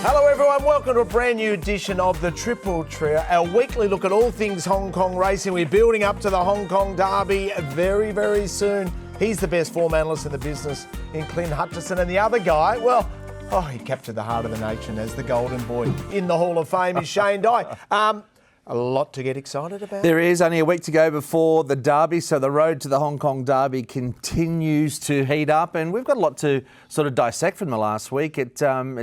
Hello everyone, welcome to a brand new edition of the Triple Trio, our weekly look at all things Hong Kong racing. We're building up to the Hong Kong Derby very, very soon. He's the best form analyst in the business in Clint Hutchison, and the other guy, well, he captured the heart of the nation as the golden boy in the Hall of Fame is Sha Tin. A lot to get excited about. There is only a week to go before the Derby, so the road to the Hong Kong Derby continues to heat up, and we've got a lot to sort of dissect from the last week. It's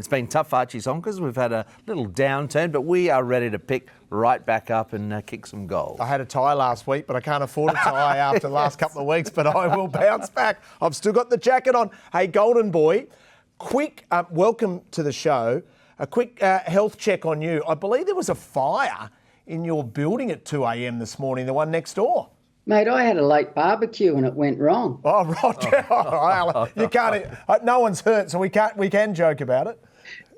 been tough for HUTCHI'S honkers. We've had a little downturn, but we are ready to pick right back up and kick some goals. I had a tie last week, but I can't afford a tie after the last couple of weeks, but I will bounce back. I've still got the jacket on. Hey, golden boy, quick welcome to the show. A quick health check on you. I believe there was a fire in your building at 2 a.m. this morning, the one next door. Mate, I had a late barbecue and it went wrong. Oh, right. You can't. No one's hurt, so we can joke about it.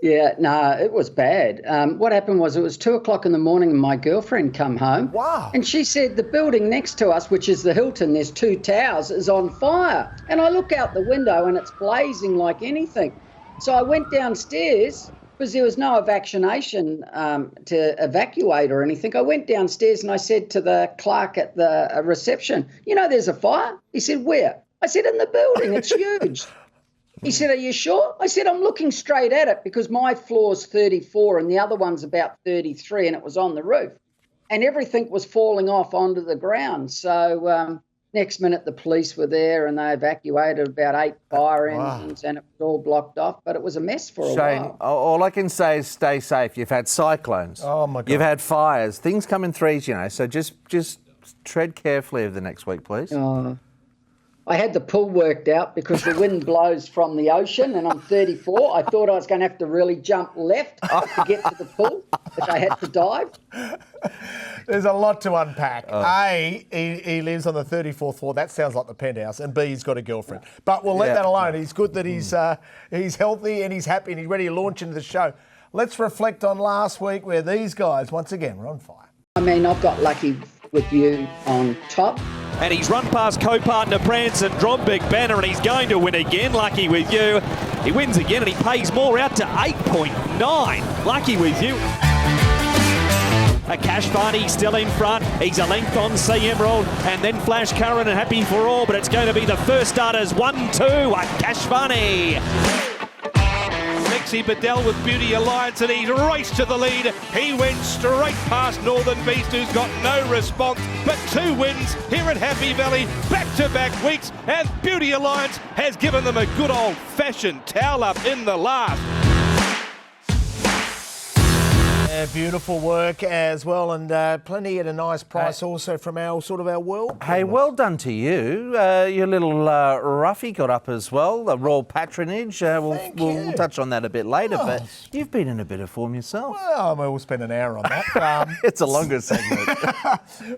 Yeah, no, it was bad. What happened was it was 2 o'clock in the morning and my girlfriend come home. Wow. And she said the building next to us, which is the Hilton, there's 2 towers, is on fire. And I look out the window and it's blazing like anything. So I went downstairs because there was no vaccination to evacuate or anything. I went downstairs and I said to the clerk at the reception, you know, there's a fire. He said, where? I said, in the building. It's huge. He said, are you sure? I said, I'm looking straight at it because my floor's 34 and the other one's about 33 and it was on the roof. And everything was falling off onto the ground. So next minute the police were there and they evacuated about 8 fire engines and it was all blocked off. But it was a mess for a while. All I can say is stay safe. You've had cyclones. Oh, my God. You've had fires. Things come in threes, you know. So just tread carefully over the next week, please. I had the pool worked out because the wind blows from the ocean and I'm 34. I thought I was going to have to really jump left to get to the pool if I had to dive. There's a lot to unpack. A, he lives on the 34th floor. That sounds like the penthouse. And B, he's got a girlfriend. But we'll let that alone. He's good that he's healthy and he's happy and he's ready to launch into the show. Let's reflect on last week where these guys, once again, were on fire. I mean, I've got lucky with you on top. And he's run past co-partner Branson, Drombig Banner, and he's going to win again. Lucky with you. He wins again and he pays more out to 8.9. Lucky with you. A Cash Barney still in front. He's a length on C Emerald and then Flash Curran and Happy for All, but it's going to be the first starters. 1-2, a Cash Barney. Lexi Bedell with Beauty Alliance and he's raced to the lead. He went straight past Northern Beast who's got no response, but 2 wins here at Happy Valley, back-to-back weeks, and Beauty Alliance has given them a good old-fashioned towel up in the last. Beautiful work as well, and plenty at a nice price also from our world. Hey, well done to you. Your little roughie got up as well, the Royal Patronage. We'll touch on that a bit later, but you've been in a bit of form yourself. Well, we'll spend an hour on that. It's a longer segment.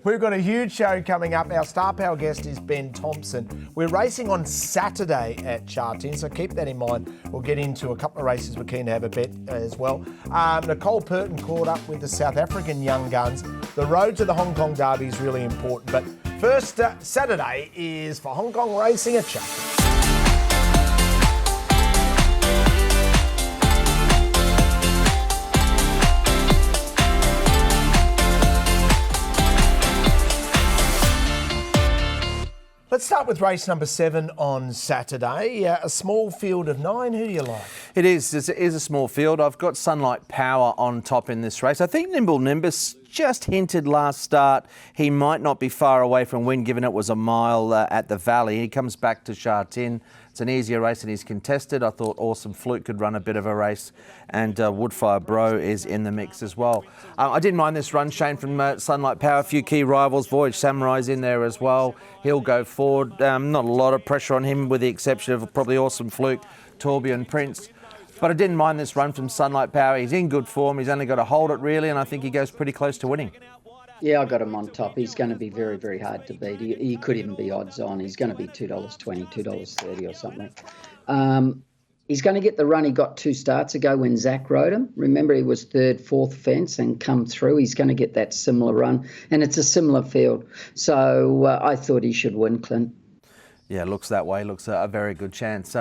We've got a huge show coming up. Our star power guest is Ben Thompson. We're racing on Saturday at Sha Tin, so keep that in mind. We'll get into a couple of races we're keen to have a bet as well. Nicole Purton caught up with the South African young guns. The road to the Hong Kong Derby is really important, but first Saturday is for Hong Kong racing at Sha Tin. Let's start with race number 7 on Saturday. A small field of 9. Who do you like? It is a small field. I've got Sunlight Power on top in this race. I think Nimble Nimbus just hinted last start he might not be far away from win, given it was a mile at the Valley. He comes back to Sha Tin. It's an easier race and he's contested. I thought Awesome Fluke could run a bit of a race, and Woodfire Bro is in the mix as well. I didn't mind this run, Shane, from Sunlight Power. A few key rivals. Voyage Samurai's in there as well. He'll go forward. Not a lot of pressure on him with the exception of probably Awesome Fluke, Torbjorn Prince. But I didn't mind this run from Sunlight Power. He's in good form. He's only got to hold it really, and I think he goes pretty close to winning. Yeah, I got him on top. He's going to be very, very hard to beat. He could even be odds on. He's going to be $2.20, $2.30 or something. He's going to get the run he got 2 starts ago when Zach rode him. Remember, he was 3rd, 4th fence and come through. He's going to get that similar run, and it's a similar field. So I thought he should win, Clint. Yeah, looks that way. Looks a very good chance.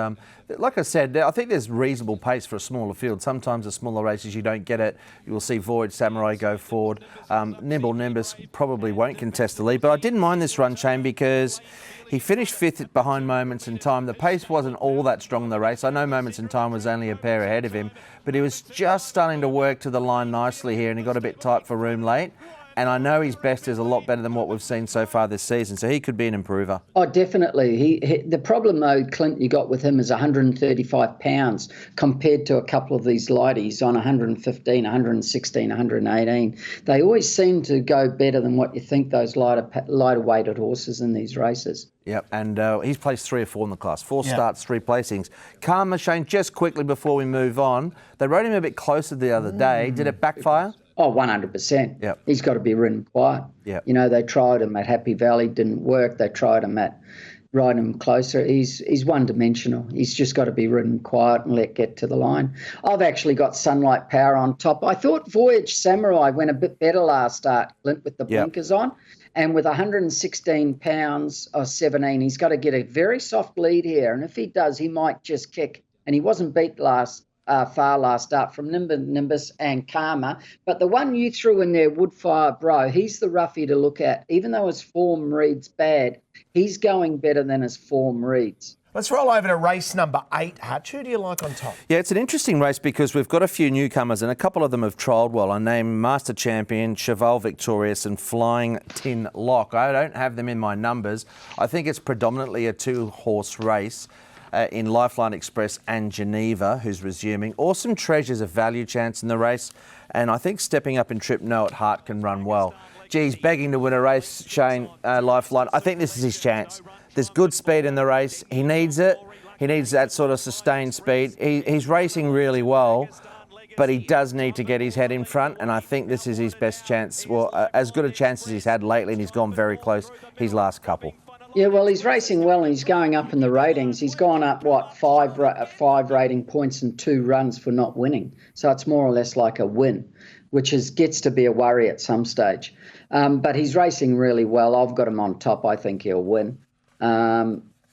Like I said, I think there's reasonable pace for a smaller field. Sometimes the smaller races you don't get it. You will see Voyage Samurai go forward. Nimble Nimbus probably won't contest the lead, but I didn't mind this run, Shane, because he finished fifth behind Moments in Time. The pace wasn't all that strong in the race. I know Moments in Time was only a pair ahead of him, but he was just starting to work to the line nicely here, and he got a bit tight for room late. And I know his best is a lot better than what we've seen so far this season, so he could be an improver. Oh, definitely. The problem, though, Clint, you got with him is 135 pounds compared to a couple of these lighties on 115, 116, 118. They always seem to go better than what you think, those lighter weighted horses in these races. Yep, and he's placed 3 or 4 in the class. 4 starts, 3 placings. Karma, Shane, just quickly before we move on, they rode him a bit closer the other day. Did it backfire? Oh, 100%. Yep. He's got to be ridden quiet. Yep. You know, they tried him at Happy Valley, didn't work. They tried him at riding him closer. He's one-dimensional. He's just got to be ridden quiet and let get to the line. I've actually got Sunlight Power on top. I thought Voyage Samurai went a bit better last start, Clint, with the blinkers on. And with 116 pounds or 17, he's got to get a very soft lead here. And if he does, he might just kick. And he wasn't beat far last start from Nimbus and Karma. But the one you threw in there, Woodfire Bro, he's the roughie to look at. Even though his form reads bad, he's going better than his form reads. Let's roll over to race number 8, Hutch. Who do you like on top? Yeah, it's an interesting race because we've got a few newcomers and a couple of them have trialled well. I named Master Champion, Cheval Victorious and Flying Tin Lock. I don't have them in my numbers. I think it's predominantly a 2-horse race in Lifeline Express and Geneva, who's resuming. Awesome Treasure's a value chance in the race, and I think stepping up in trip No at Heart can run well. Geez, begging to win a race, Shane, Lifeline. I think this is his chance. There's good speed in the race. He needs it. He needs that sort of sustained speed. He's racing really well, but he does need to get his head in front, and I think this is his best chance. Well, as good a chance as he's had lately, and he's gone very close his last couple. Yeah, well, he's racing well and he's going up in the ratings. He's gone up, five rating points and 2 runs for not winning. So it's more or less like a win, which gets to be a worry at some stage. But he's racing really well. I've got him on top. I think he'll win.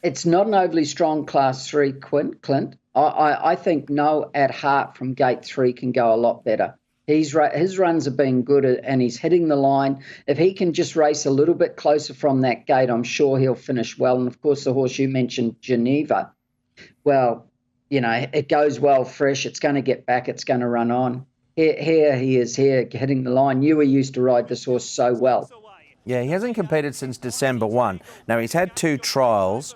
It's not an overly strong Class 3, Clint. I think No at Heart from Gate 3 can go a lot better. His runs have been good and he's hitting the line. If he can just race a little bit closer from that gate, I'm sure he'll finish well. And, of course, the horse you mentioned, Geneva, well, you know, it goes well fresh. It's going to get back. It's going to run on. Here he is here hitting the line. You used to ride this horse so well. Yeah, he hasn't competed since December 1. Now, he's had 2 trials.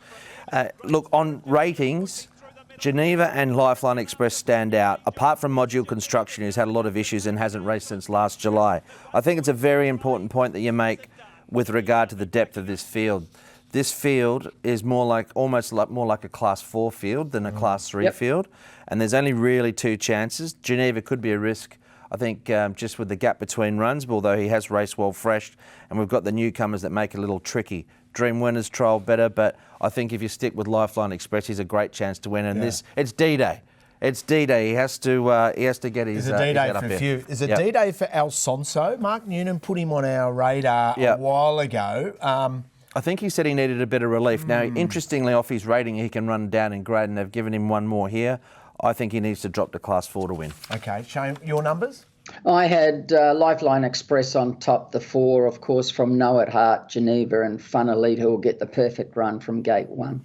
Look, on ratings, Geneva and Lifeline Express stand out, apart from Module Construction, who's had a lot of issues and hasn't raced since last July. I think it's a very important point that you make with regard to the depth of this field. This field is more like a Class 4 field than a Class 3 field, and there's only really 2 chances. Geneva could be a risk, I think, just with the gap between runs, although he has raced well fresh, and we've got the newcomers that make it a little tricky. Dream Winners trial better, but I think if you stick with Lifeline Express, he's a great chance to win. And it's D-Day. It's D-Day. He has to get his. It's a D-Day for a few. Is it D-Day for Alfonso? Mark Noonan put him on our radar a while ago. I think he said he needed a bit of relief. Now, interestingly, off his rating, he can run down in grade, and they've given him one more here. I think he needs to drop to Class 4 to win. Okay, Shane, your numbers? I had Lifeline Express on top, the 4, of course, from No at Heart, Geneva, and Fun Elite, who will get the perfect run from Gate 1.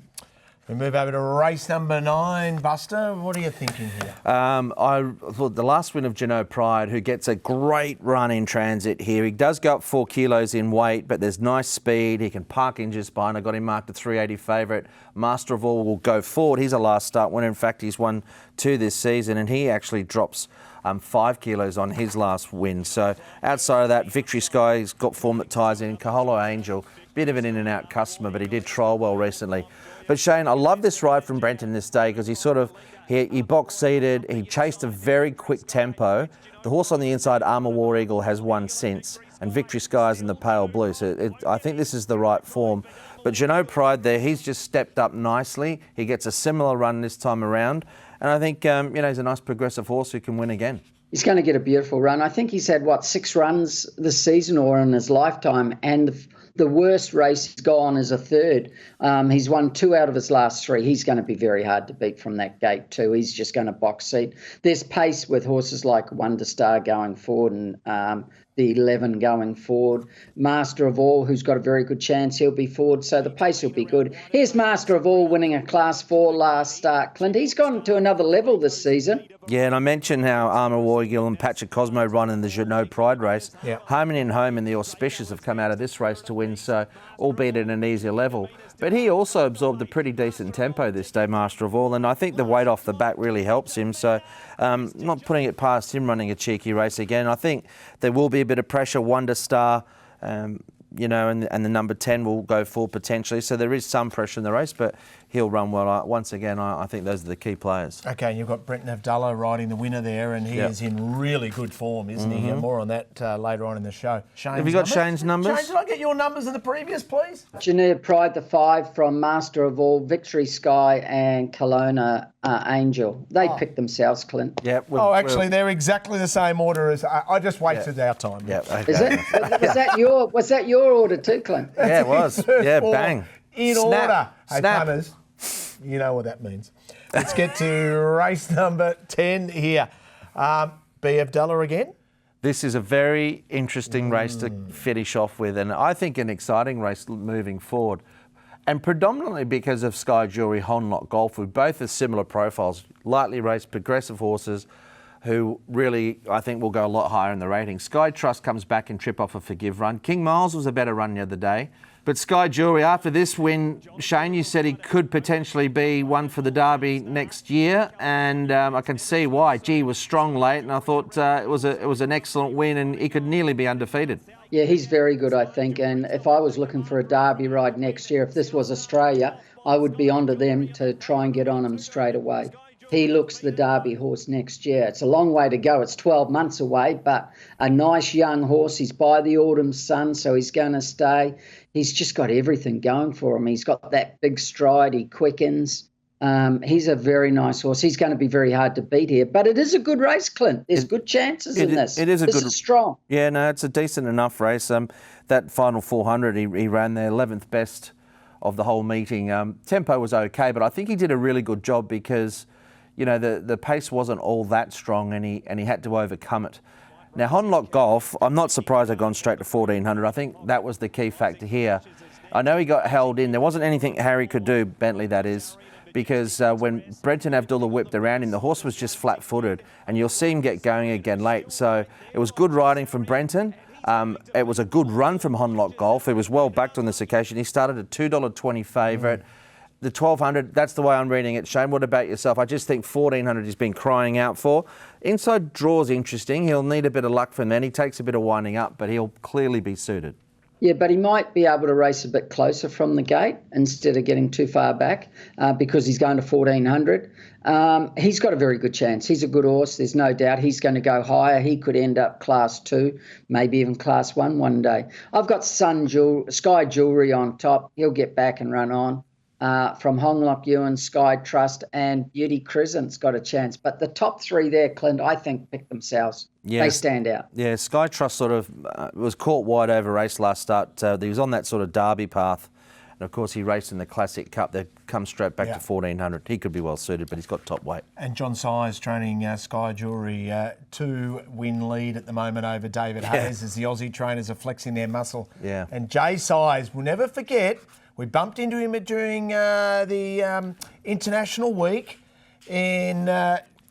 We move over to race number 9. Buster, what are you thinking here? I thought the last win of Geno Pride, who gets a great run in transit here. He does go up 4 kilos in weight, but there's nice speed. He can park injured spine. I got him marked a 380 favourite. Master of All will go forward. He's a last start winner. In fact, he's won 2 this season, and he actually drops 5 kilos on his last win. So outside of that, Victory Sky's got form that ties in. Kaholo Angel, bit of an in-and-out customer, but he did trial well recently. But Shane, I love this ride from Brenton this day because he box-seated, he chased a very quick tempo. The horse on the inside, Armour War Eagle, has won since, and Victory Sky's in the pale blue. So I think this is the right form. But Geno Pride there, he's just stepped up nicely. He gets a similar run this time around. And I think, he's a nice progressive horse who can win again. He's going to get a beautiful run. I think he's had, 6 runs this season or in his lifetime, and the worst race he's gone is a third. He's won 2 out of his last 3. He's going to be very hard to beat from that gate too. He's just going to box seat. There's pace with horses like Wonder Star going forward and the 11 going forward. Master of All, who's got a very good chance, he'll be forward, so the pace will be good. Here's Master of All winning a Class 4 last start, Clint. He's gone to another level this season. Yeah, and I mentioned how Armour Wargill and Patrick Cosmo run in the Jeannot Pride race. Yeah. Home and Home and the Auspicious have come out of this race to win, so albeit at an easier level. But he also absorbed a pretty decent tempo this day, Master of All, and I think the weight off the back really helps him. So not putting it past him running a cheeky race again. I think there will be a bit of pressure. Wonder Star, and the number 10 will go full potentially. So there is some pressure in the race, but he'll run well. Once again, I think those are the key players. Okay, and you've got Brenton Avdulla riding the winner there, and he is in really good form, isn't he? More on that later on in the show. Have you got Shane's numbers? Shane, did I get your numbers in the previous, please? Geneva Pride, the 5 from Master of All, Victory Sky and Kelowna Angel. They picked themselves, Clint. Yeah. Actually, they're exactly the same order as I just wasted our time. Yeah. Okay. Is it? Was that your order too, Clint? Yeah, it was. Yeah, bang. In Snap. order. Hey, Snap. punters, you know what that means. Let's get to race number 10 here. B. Avdulla again. This is a very interesting race to finish off with, and I think an exciting race moving forward. And predominantly because of Sky Jewelry, Honlock Golf, who both have similar profiles, lightly raced, progressive horses who really, I think, will go a lot higher in the rating. Sky Trust comes back and trip off a Forgive run. King Miles was a better run the other day. But Sky Jewelry, after this win, Shane, you said he could potentially be one for the Derby next year, and I can see why. Gee, he was strong late, and I thought it was an excellent win, and he could nearly be undefeated. Yeah, he's very good, I think. And if I was looking for a Derby ride next year, if this was Australia, I would be onto them to try and get on him straight away. He looks the Derby horse next year. It's a long way to go. It's 12 months away, but a nice young horse. He's by the autumn sun, so he's going to stay. He's just got everything going for him. He's got that big stride. He quickens. He's a very nice horse. He's going to be very hard to beat here, but it is a good race, Clint. There's good chances in this. It is This is strong. Yeah, no, it's a decent enough race. That final 400, he ran the 11th best of the whole meeting. Tempo was okay, but I think he did a really good job because, the pace wasn't all that strong, and he had to overcome it. Now, Honlock Golf, I'm not surprised they've gone straight to 1400. I think that was the key factor here. I know he got held in. There wasn't anything Harry could do, Bentley that is, because when Brenton Avdulla whipped around him, the horse was just flat-footed, and you'll see him get going again late. So it was good riding from Brenton. It was a good run from Honlock Golf. He was well backed on this occasion. He started a $2.20 favourite. The 1200, that's the way I'm reading it. Shane, what about yourself? I just think 1400 he's been crying out for. Inside draw's interesting. He'll need a bit of luck from then. He takes a bit of winding up, but he'll clearly be suited. Yeah, but he might be able to race a bit closer from the gate instead of getting too far back because he's going to 1400. He's got a very good chance. He's a good horse. There's no doubt he's going to go higher. He could end up Class 2, maybe even Class 1 one day. I've got Sky Jewelry on top. He'll get back and run on. From Honlock Ewan, Sky Trust and Beauty Crescent's got a chance. But the top 3 there, Clint, I think pick themselves. Yes. They stand out. Yeah, Sky Trust sort of was caught wide over race last start. He was on that sort of Derby path. And, of course, he raced in the Classic Cup. They've come straight back to 1400. He could be well suited, but he's got top weight. And John Size training Sky Jewelry 2-win lead at the moment over David Hayes as the Aussie trainers are flexing their muscle. Yeah. And Jay Size, we'll never forget, we bumped into him during the International Week in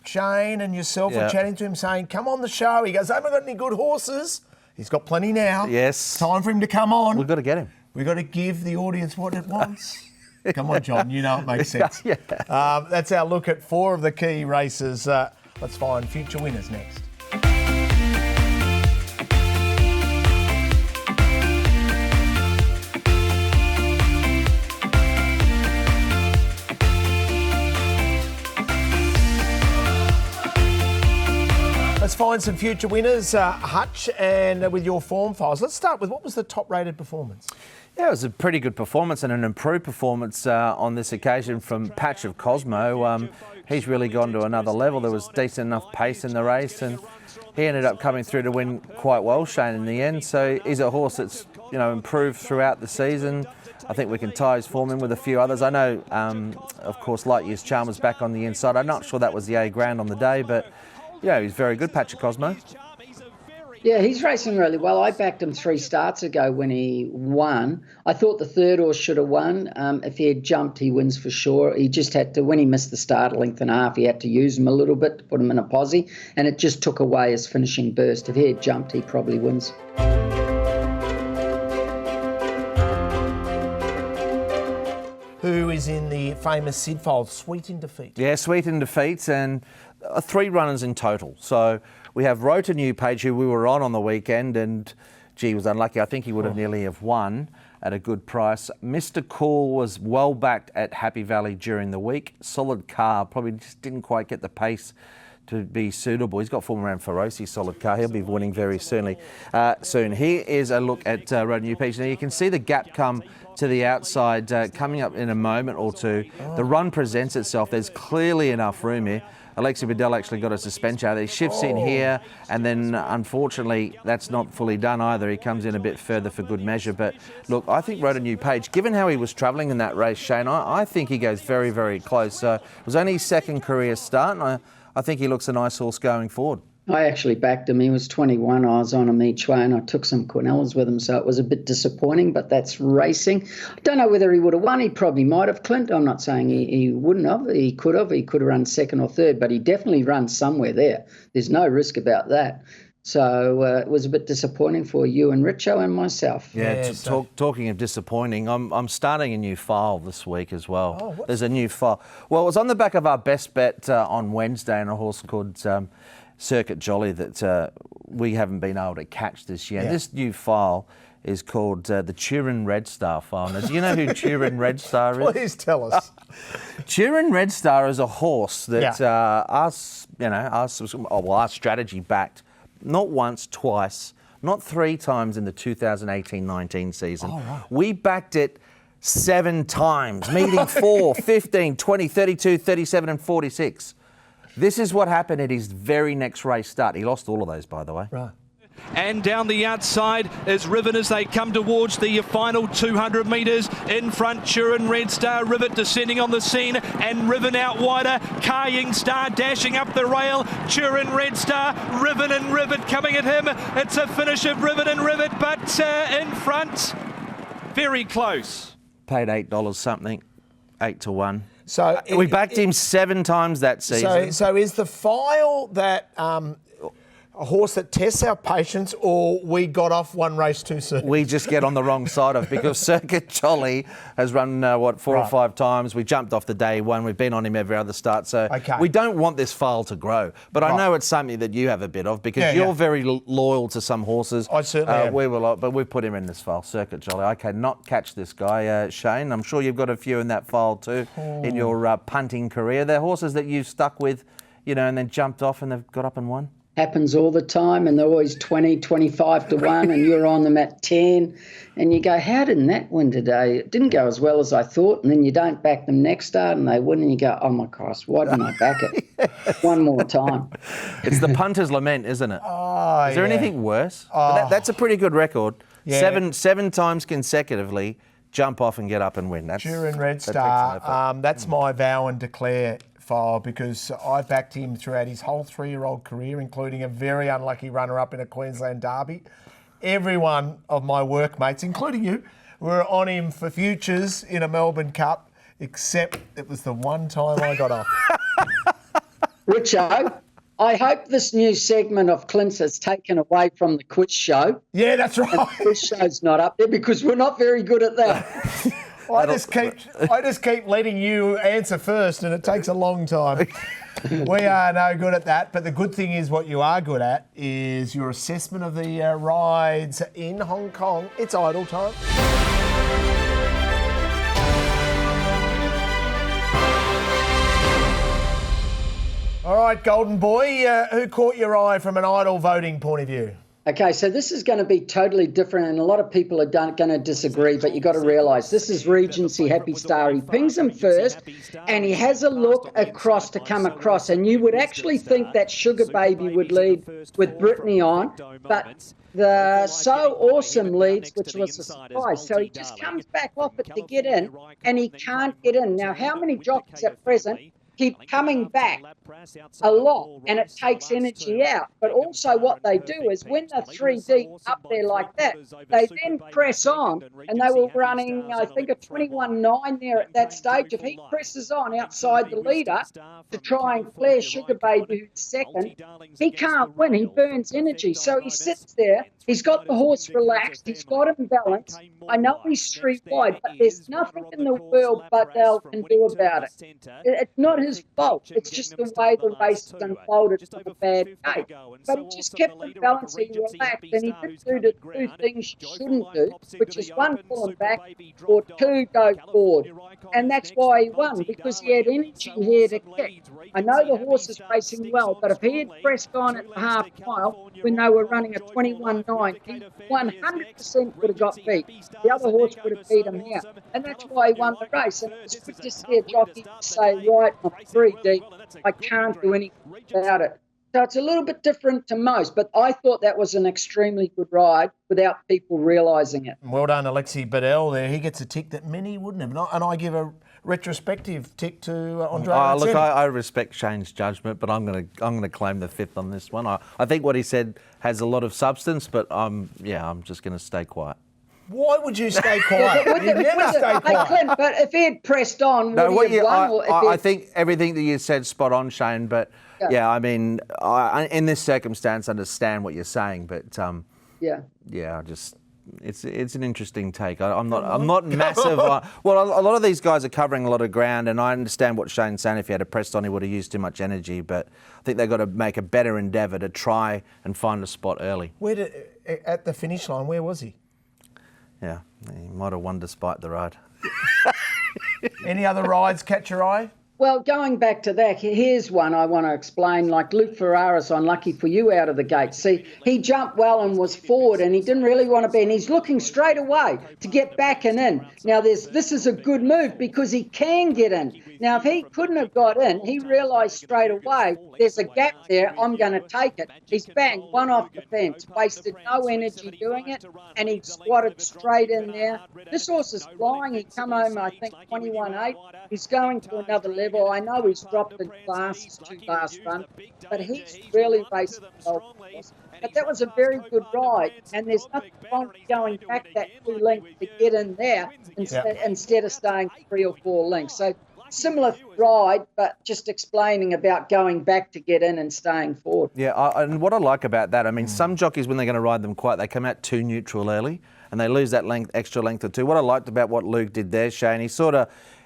Shane and yourself were chatting to him saying, come on the show. He goes, I haven't got any good horses. He's got plenty now. Yes. Time for him to come on. We've got to get him. We've got to give the audience what it wants. Come on, John, you know it makes sense. That's our look at 4 of the key races. Let's find future winners next. Let's find some future winners, Hutch, and with your form files. Let's start with what was the top-rated performance? Yeah, it was a pretty good performance and an improved performance on this occasion from Patch of Cosmo. He's really gone to another level. There was decent enough pace in the race, and he ended up coming through to win quite well, Shane, in the end. So he's a horse that's improve throughout the season. I think we can tie his form in with a few others. I know, of course, HUTCHI'S charm was back on the inside. I'm not sure that was the A ground on the day, but he's very good, Patrick Cosmo. Yeah, he's racing really well. I backed him 3 starts ago when he won. I thought the third horse should have won. If he had jumped, he wins for sure. He just had to, when he missed the start a length and a half, he had to use him a little bit to put him in a posse, and it just took away his finishing burst. If he had jumped, he probably wins. Who is in the famous Sid file, Sweet in Defeat? Yeah, Sweet in Defeats, and 3 runners in total. So we have Rota Newpage, who we were on the weekend, and gee, was unlucky. I think he would have nearly have won at a good price. Mr. Cool was well backed at Happy Valley during the week. Solid Car probably just didn't quite get the pace to be suitable. He's got form around Ferraris, Solid Car. He'll be winning very soon. Here is a look at Rota Newpage. Now you can see the gap come to the outside coming up in a moment or two. The run presents itself. There's clearly enough room here. Alexi Bedell actually got a suspension. He shifts in here, and then unfortunately that's not fully done either. He comes in a bit further for good measure. But look, I think Rota Newpage, given how he was travelling in that race, Shane, I think he goes very, very close. So it was only his second career start, and I think he looks a nice horse going forward. I actually backed him. He was 21. I was on him each way, and I took some Cornellas with him, so it was a bit disappointing, but that's racing. I don't know whether he would have won. He probably might have, Clint. I'm not saying he wouldn't have. He could have. He could have run second or third, but he definitely runs somewhere there. There's no risk about that. So it was a bit disappointing for you and Richo and myself. Yeah, talking of disappointing, I'm starting a new file this week as well. Oh, there's a new file. Well, it was on the back of our best bet on Wednesday, and a horse called Circuit Jolly that we haven't been able to catch this year. Yeah. This new file is called the Turin Red Star file. Now, do you know who Turin Red Star is? Please tell us. Turin Red Star is a horse that our strategy backed not once, twice, not 3 times in the 2018-19 season. Oh, right. We backed it 7 times, meeting 4, 15, 20, 32, 37 and 46. This is what happened at his very next race start. He lost all of those, by the way. Right. And down the outside is Rivet as they come towards the final 200 metres. In front, Turin Red Star, Rivet descending on the scene, and Riven out wider. Keagan Star dashing up the rail. Turin Red Star, Riven and Rivet coming at him. It's a finish of Rivet and Rivet, but in front, very close. Paid $8 something, 8 to 1. So we backed him 7 times that season. So is the file that a horse that tests our patience, or we got off one race too soon? We just get on the wrong side of, because Circuit Jolly has run, 4 or 5 times. We jumped off the day one. We've been on him every other start. So we don't want this file to grow. But I know it's something that you have a bit of, because you're very loyal to some horses. I certainly am. We were, but we've put him in this file, Circuit Jolly. I cannot catch this guy, Shane. I'm sure you've got a few in that file too in your punting career. They're horses that you've stuck with, and then jumped off and they've got up and won. Happens all the time, and they're always 20, 25 to 1, and you're on them at 10, and you go, how didn't that win today? It didn't go as well as I thought, and then you don't back them next start and they win, and you go, oh my gosh, why didn't I back it one more time? It's the punter's lament, isn't it? Oh, is there anything worse? But that's a pretty good record. Yeah. Seven times consecutively, jump off and get up and win. That's Turin Red Star. That's my vow and declare file, because I backed him throughout his whole 3-year-old career, including a very unlucky runner-up in a Queensland Derby. Every one of my workmates, including you, were on him for futures in a Melbourne Cup, except it was the one time I got off. Richo, I hope this new segment of Clint's has taken away from the quiz show. Yeah, that's right. And the quiz show's not up there, because we're not very good at that. I just keep letting you answer first, and it takes a long time. We are no good at that, but the good thing is, what you are good at is your assessment of the rides in Hong Kong. It's idle time. All right, Golden Boy, who caught your eye from an idle voting point of view? Okay, so this is going to be totally different, and a lot of people are going to disagree, but you've got to realise this is Regency Happy Star. He pings him first, and he has a look across to come across, and you would actually think that Sugar Baby would lead with Brittany on, but the So Awesome leads, which was a surprise. So he just comes back off it to get in, and he can't get in. Now, how many jockeys at present keep coming back a lot, and it takes energy out? But also what they do is when they're 3 deep up there like that, they then press on, and they were running, I think, a 21.9 there at that stage. If he presses on outside the leader to try and flare Sugar Baby, who's second, he can't win. He burns energy. So he sits there. He's got the horse relaxed. He's got him balanced. I know he's 3 wide, but there's nothing in the world Buddell can do about it. It's not his fault. It's just the way the race is unfolded from a bad day. But he just kept him balanced, he relaxed, and he did do the 2 things you shouldn't do, which is 1, pull him back, or 2, go forward. And that's why he won, because he had energy here to kick. I know the horse is racing well, but if he had pressed on at the half mile when they were running a 21.9, he 100% would have got beat. The other horse would have beat him here. And that's why he won the race. And it was good to see a jockey say, right, I'm 3 deep, I can't do anything about it. So it's a little bit different to most, but I thought that was an extremely good ride without people realising it. Well done, Alexi Buddell there. He gets a tick that many wouldn't have. And I give a retrospective tick to Andre. Look, I respect Shane's judgment, but I'm going to claim the 5th on this one. I think what he said has a lot of substance, but I'm just going to stay quiet. Why would you stay quiet? You never stay quiet. Hey, Clint, but if he had pressed on, would he have won? I think everything that you said spot on, Shane. But I mean, in this circumstance, I understand what you're saying. But it's an interesting take. I'm not massive. Well, a lot of these guys are covering a lot of ground, and I understand what Shane's saying. If he had pressed on, he would have used too much energy. But I think they've got to make a better endeavour to try and find a spot early. At the finish line, where was he? Yeah, he might have won despite the ride. Any other rides catch your eye? Well, going back to that, here's one I want to explain. Like Luke Ferraris, unlucky for you out of the gate. See, he jumped well and was forward, and he didn't really want to be, and he's looking straight away to get back and in. Now, this is a good move because he can get in. Now, if he couldn't have got in, he realised straight away there's a gap there, I'm going to take it. He's banged one off the fence, wasted no energy doing it, and he squatted straight in there. This horse is flying. He come home, I think, 21.8. He's going to another level. I know he's dropped the last 2 last run, but he's really racing well. But that was a very good ride, and there's nothing wrong with going back that 2 lengths to get in there instead of staying 3 or 4 lengths. So similar ride, but just explaining about going back to get in and staying forward. Yeah, and what I like about that, I mean, some jockeys, when they're going to ride them quiet, they come out too neutral early, and they lose that extra length or 2. What I liked about what Luke did there, Shane,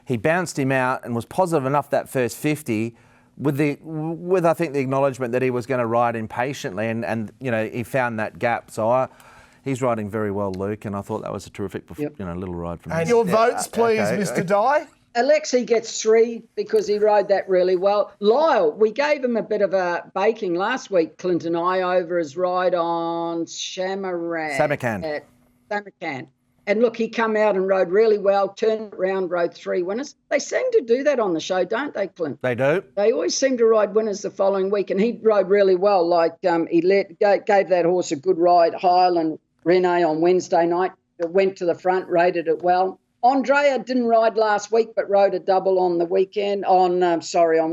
he bounced him out and was positive enough that first 50 with I think the acknowledgement that he was going to ride impatiently and he found that gap. So he's riding very well, Luke, and I thought that was a terrific little ride from him. And your votes, please, Mr. Dye. Alexi gets 3 because he rode that really well. Lyle, we gave him a bit of a baking last week, Clint and I, over his ride on Samarkand. And look, he come out and rode really well, turned around, rode 3 winners. They seem to do that on the show, don't they, Clint? They do. They always seem to ride winners the following week, and he rode really well. Like he gave that horse a good ride, Highland Rene on Wednesday night. Went to the front, rated it well. Andrea didn't ride last week, but rode a double on the weekend, on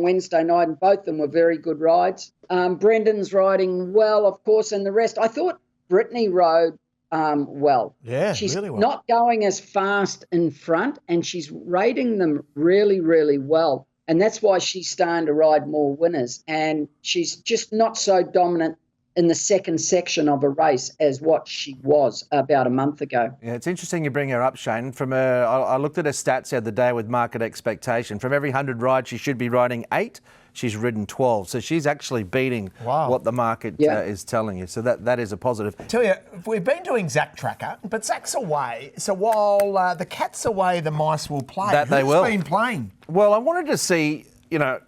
Wednesday night, and both of them were very good rides. Brendan's riding well, of course, and the rest. I thought Brittany rode well. Yeah, she's really well. Not going as fast in front, and she's rating them really, really well. And that's why she's starting to ride more winners. And she's just not so dominant in the second section of a race as what she was about a month ago. Yeah, it's interesting you bring her up, Shane. I looked at her stats the other day with market expectation. From every 100 rides, she should be riding 8. She's ridden 12. So she's actually beating what the market is telling you. So that is a positive. I tell you, we've been doing Zach Tracker, but Zach's away. So while the cat's away, the mice will play. Who's been playing? Well, I wanted to see,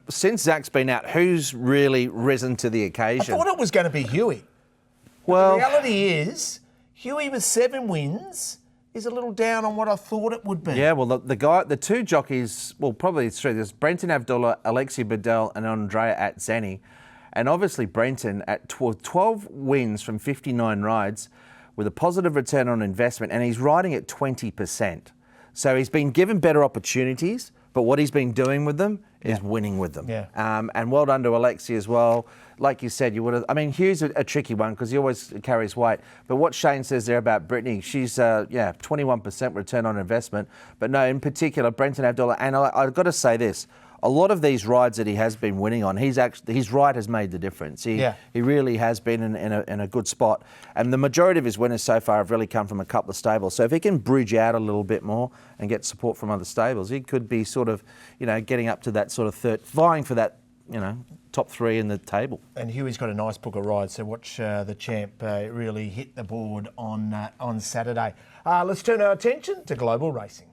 since Zach's been out, who's really risen to the occasion? I thought it was going to be Huey. Well, the reality is, Huey with 7 wins is a little down on what I thought it would be. yeah, well, the two jockeys, well, probably it's three. There's Brenton Abdullah, Alexi Bedell, and Andrea Atzani. And obviously Brenton at 12 wins from 59 rides with a positive return on investment, and he's riding at 20%. So he's been given better opportunities, but what he's been doing with them is winning with them. Yeah. And well done to Alexi as well. Like you said, you would have. I mean, Hugh's a tricky one because he always carries weight. But what Shane says there about Brittany, she's 21% return on investment. But no, in particular, Brenton Abdullah. And I've got to say this: a lot of these rides that he has been winning on, his ride has made the difference. He really has been in a good spot. And the majority of his winners so far have really come from a couple of stables. So if he can bridge out a little bit more and get support from other stables, he could be sort of, getting up to that sort of third, vying for that, top 3 in the table. And Huey's got a nice book of rides, so watch the champ really hit the board on Saturday. Let's turn our attention to global racing.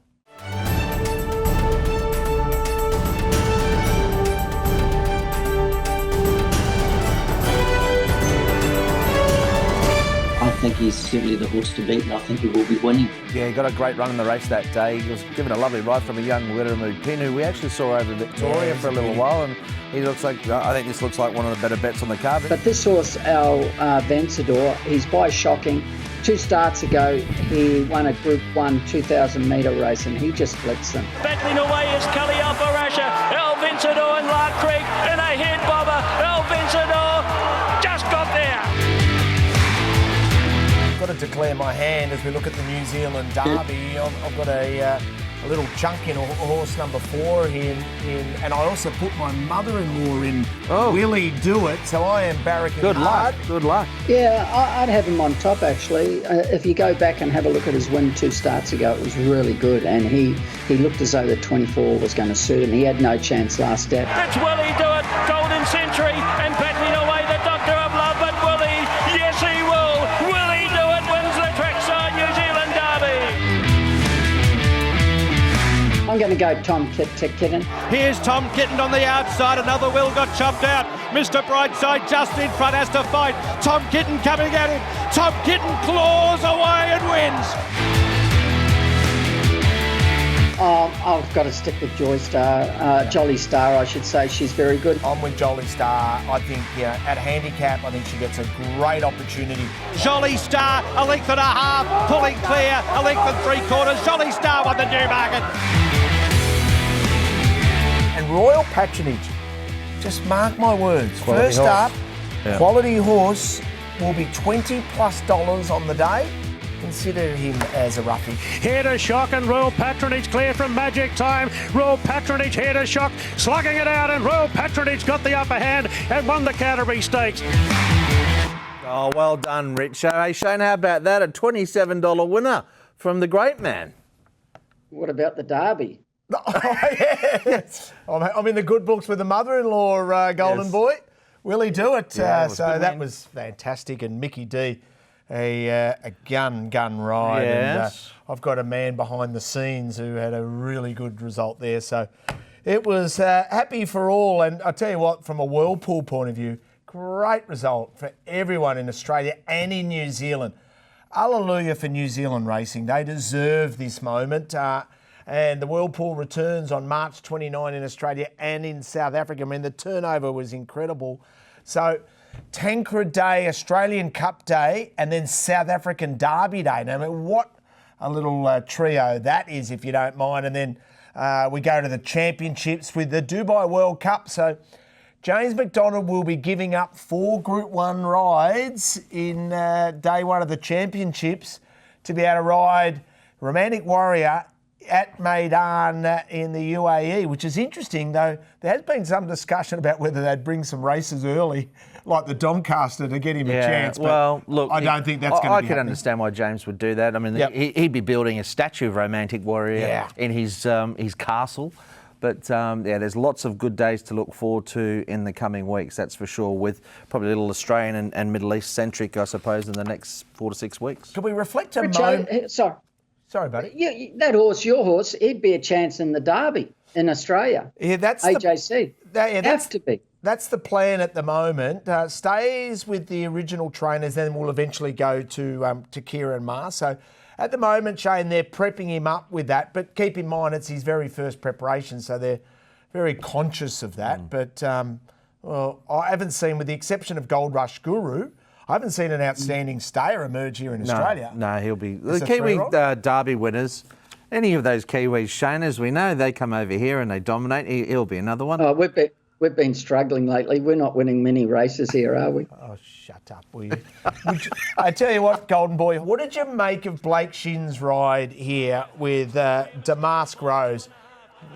I think he's certainly the horse to beat, and I think he will be winning. Yeah, he got a great run in the race that day. He was given a lovely ride from a young Wiramu Pin, who we actually saw over Victoria for a little while, and he looks like, I think this looks like one of the better bets on the card. But this horse, our Vencedor, he's by shocking. 2 starts ago, he won a Group 1 2,000 metre race, and he just flips them. Battling away is Kaliyah Barasha, El Vencedor and Lark Creek, and a head bobber. El Vencedor just got there. I've got to declare my hand as we look at the New Zealand Derby. I've got a little chunk in horse number 4 here, and I also put my mother-in-law in Willie Do It, so I am barracking hard. Good luck. Yeah, I'd have him on top, actually. If you go back and have a look at his win 2 starts ago, it was really good, and he looked as though the 24 was going to suit him. He had no chance last step. It's Willie Do It, Golden Century, and battling away the Doctor of Love, but Willie, yes he will. Willie Do It wins the Trackside New Zealand Derby. I'm going to go Tom Kitten. Here's Tom Kitten on the outside. Another Will got chopped out. Mr. Brightside just in front has to fight. Tom Kitten coming at him. Tom Kitten claws away and wins. I've got to stick with Jolly Star, I should say. She's very good. I'm with Jolly Star. I think at handicap, I think she gets a great opportunity. Jolly Star, a length and a half, pulling clear, a length and 3/4. Jolly Star won the Newmarket. And Royal Patronage, just mark my words. First up, quality horse will be $20+ on the day. Consider him as a roughie. Here to Shock and Royal Patronage clear from Magic Time. Royal Patronage here to Shock, slugging it out, and Royal Patronage got the upper hand and won the Canterbury Stakes. Oh, well done, Richo. Hey, Shane, how about that? A $27 winner from the great man. What about the Derby? I'm in the good books with the mother-in-law, Golden Boy. Willie Do It. So that was fantastic. And Mickey D, a gun ride. Yes. And I've got a man behind the scenes who had a really good result there. So it was happy for all. And I tell you what, from a Whirlpool point of view, great result for everyone in Australia and in New Zealand. Hallelujah for New Zealand racing. They deserve this moment. And the Whirlpool returns on March 29 in Australia and in South Africa. I mean, the turnover was incredible. So Tancred Day, Australian Cup Day, and then South African Derby Day. Now, I mean, what a little trio that is, if you don't mind. And then we go to the championships with the Dubai World Cup. So James McDonald will be giving up 4 Group 1 rides in day 1 of the championships to be able to ride Romantic Warrior at Meydan in the UAE, which is interesting, though there has been some discussion about whether they'd bring some races early, like the Doncaster, to get him a chance. But well, look, I don't think that's going to be I can happening. understand why James would do that. I mean, he'd be building a statue of Romantic Warrior in his castle. But, there's lots of good days to look forward to in the coming weeks, that's for sure, with probably a little Australian and Middle East-centric, I suppose, in the next 4 to 6 weeks. Can we reflect a Richo, moment? Sorry, buddy. that horse, your horse, he'd be a chance in the Derby. in Australia. Yeah, that's AJC. Have to be. That's the plan at the moment. Stays with the original trainers, then will eventually go to Kira and Ma. So at the moment, Shane, they're prepping him up with that. But keep in mind, it's his very first preparation, so they're very conscious of that. But, well, I haven't seen, with the exception of Gold Rush Guru, I haven't seen an outstanding stayer emerge here in Australia. No, he'll be... The Kiwi Derby winners, any of those Kiwis, Shane, as we know, they come over here and they dominate. He'll be another one. Oh, we've been struggling lately. We're not winning many races here, are we? Oh, shut up, will you? I tell you what, Golden Boy, what did you make of Blake Shin's ride here with Damask Rose?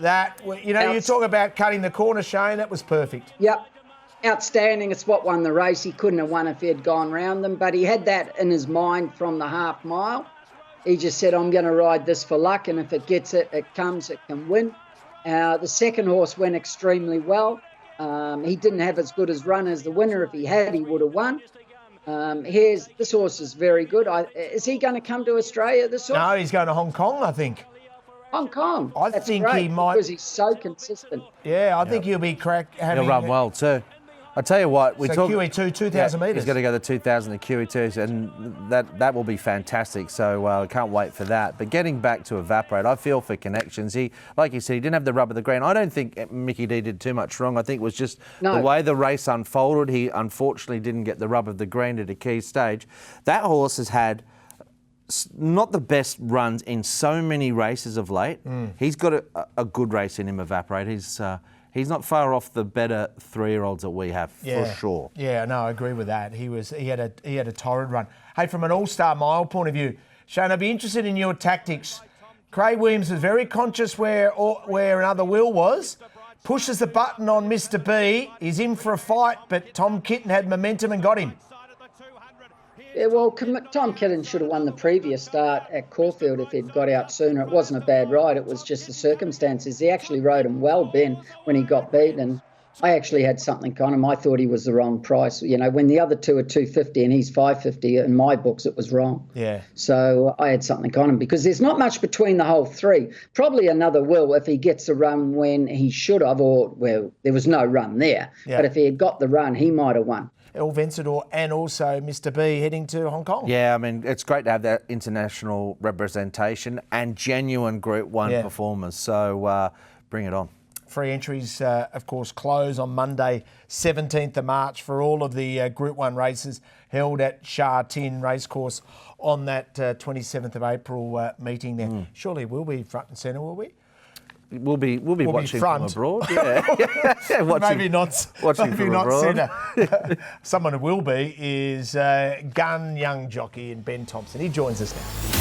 That, you know, you talk about cutting the corner, Shane, that was perfect. Yep. Outstanding. It's what won the race. He couldn't have won if he had gone round them, but he had that in his mind from the half mile. He just said, I'm going to ride this for luck, and if it gets it, it comes, it can win. The second horse went extremely well. He didn't have as good as run as the winner. If he had, he would have won. This horse is very good. Is he going to come to Australia, this horse? No, he's going to Hong Kong, I think. Hong Kong. I That's think great, he might... because he's so consistent. Yeah, I think he'll be He'll run well too. I tell you what, QE2, 2,000 metres. He's going to go the 2,000 at QE2, and that will be fantastic. So I can't wait for that. But getting back to Evaporate, I feel for Connections. He, like you said, he didn't have the rub of the green. I don't think Mickey D did too much wrong. I think it was just the way the race unfolded. He unfortunately didn't get the rub of the green at a key stage. That horse has had not the best runs in so many races of late. He's got a good race in him, Evaporate. He's not far off the better 3-year-olds that we have, for sure. Yeah, no, I agree with that. He had a torrid run. Hey, from an all-star mile point of view, Shane, I'd be interested in your tactics. Craig Williams was very conscious where another Will was. Pushes the button on Mr. B. He's in for a fight, but Tom Kitten had momentum and got him. Yeah, well, Tom Kitten should have won the previous start at Caulfield if he'd got out sooner. It wasn't a bad ride. It was just the circumstances. He actually rode him well, Ben, when he got beat. And I actually had something on him. I thought he was the wrong price. You know, when the other two are 250 and he's 550, in my books, it was wrong. Yeah. So I had something on him because there's not much between the whole three. Probably another Will if he gets a run when he should have, or, well, there was no run there. Yeah. But if he had got the run, he might have won. El Vencedor and also Mr. B heading to Hong Kong. Yeah, I mean, it's great to have that international representation and genuine Group 1 performers. So bring it on. Free entries, of course, close on Monday, 17th of March for all of the Group 1 races held at Sha Tin Racecourse on that 27th of April meeting there. Surely we'll be front and centre, will we? We'll be watching from abroad. Maybe not. Watching maybe from not abroad. centre. Someone who will be is gun young jockey and Ben Thompson. He joins us now.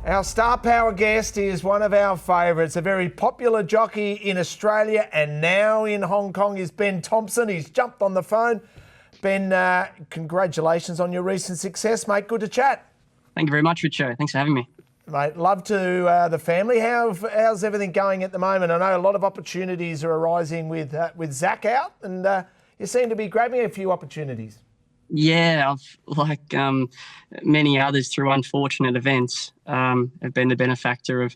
Our star power guest is one of our favourites, a very popular jockey in Australia and now in Hong Kong is Ben Thompson. He's jumped on the phone. Ben, congratulations on your recent success, mate. Good to chat. Thank you very much, Richo. Thanks for having me. Mate, love to the family. How's everything going at the moment? I know a lot of opportunities are arising with Zach out, and you seem to be grabbing a few opportunities. Yeah, I've, like many others through unfortunate events, have been the benefactor of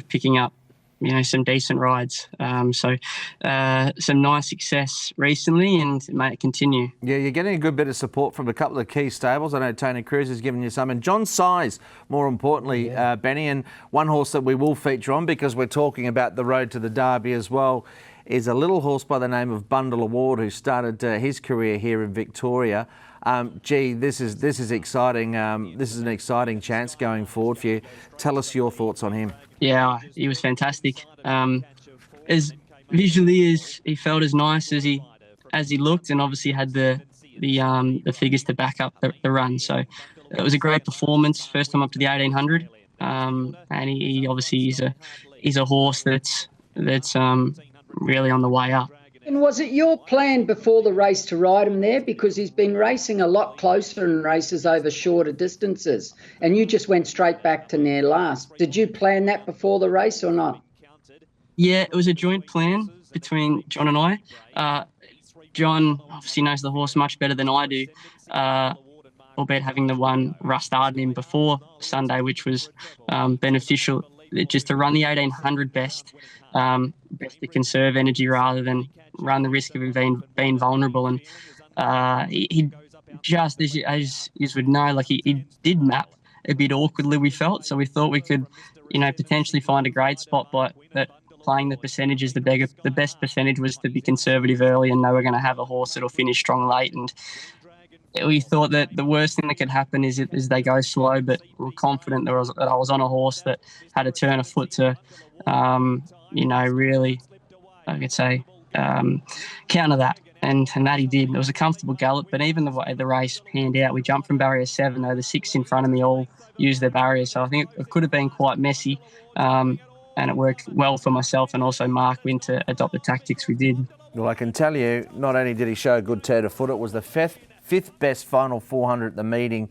picking up, you know, some decent rides. So some nice success recently, and it may continue. Yeah, you're getting a good bit of support from a couple of key stables. I know Tony Cruz has given you some, and John Size, more importantly, Benny, and one horse that we will feature on because we're talking about the road to the Derby as well, is a little horse by the name of Bundle Award, who started his career here in Victoria. This is exciting. This is an exciting chance going forward for you. Tell us your thoughts on him. Yeah, he was fantastic. As visually as he felt, as nice as he looked, and obviously had the figures to back up the run. So it was a great performance. First time up to the 1800, and he obviously is a horse that's really on the way up. And was it your plan before the race to ride him there? Because he's been racing a lot closer in races over shorter distances, and you just went straight back to near last. Did you plan that before the race or not? Yeah, it was a joint plan. between John and I. John obviously knows the horse much better than I do, albeit having the one rust started him before Sunday, which was beneficial just to run the 1800 best to conserve energy rather than run the risk of him being vulnerable. And he just, as you would know, like he did map a bit awkwardly, we felt. So we thought we could, potentially find a great spot, but playing the percentages, the best percentage was to be conservative early and know we're going to have a horse that'll finish strong late. And we thought that the worst thing that could happen is they go slow, but we're confident that I was on a horse that had a turn of foot to, really, I could say, counter that. And that he did. It was a comfortable gallop, but even the way the race panned out, we jumped from barrier 7, though the 6 in front of me all used their barriers. So I think it could have been quite messy, and it worked well for myself and also Mark Wynn to adopt the tactics we did. Well, I can tell you, not only did he show a good turn of foot, it was the fifth best final 400 at the meeting